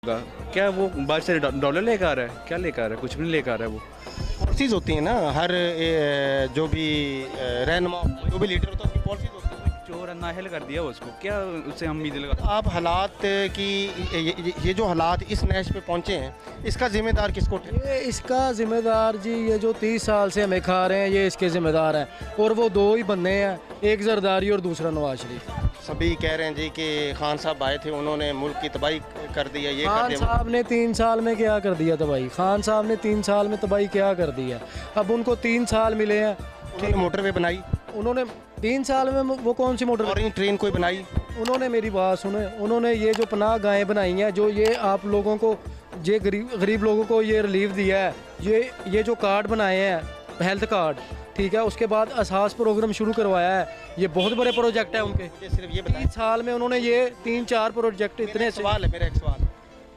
क्या वो बाहर से डॉलर लेकर आ रहा है? क्या लेकर आ रहा है? कुछ भी नहीं लेकर आ रहा है वो। पॉलिसीज होती हैं ना, हर जो भी रहनुमा, जो भी लीडर होता है उसकी पॉलिसीज होती हैं। चोर नाहल कर दिया उसको, क्या उससे हम उम्मीद लगा। आप हालात की ये जो हालात इस नैश पे पहुंचे हैं, इसका जिम्मेदार किसको ठहराएं? ये इसका ज़िम्मेदार जी, ये जो 30 साल से हमें खा रहे हैं, ये इसके ज़िम्मेदार हैं। और वो दो ही बंदे हैं, एक जरदारी और दूसरा नवाज शरीफ। सभी कह रहे हैं जी कि खान साहब आए थे, उन्होंने मुल्क की तबाही कर दिया, ये कर खान दिया। साहब ने 3 साल में क्या कर दिया तबाही? खान साहब ने 3 साल में तबाही क्या कर दिया? अब उनको 3 साल मिले हैं। उन्होंने मोटरवे बनाई, उन्होंने 3 साल में वो कौन सी मोटर? और ट्रेन कोई बनाई। उन्होंने मेरी बात सुने, उन्होंने ये जो पनाह गाहें बनाई हैं, जो ये आप लोगों को, ये गरीब लोगों को ये रिलीफ दिया है, ये जो कार्ड बनाए हैं हेल्थ कार्ड, ठीक है, उसके बाद असास प्रोग्राम शुरू करवाया है, ये बहुत बड़े प्रोजेक्ट है उनके। मुझे सिर्फ ये बताएं, 3 साल में उन्होंने ये 3-4 प्रोजेक्ट इतने मेरा एक सवाल है,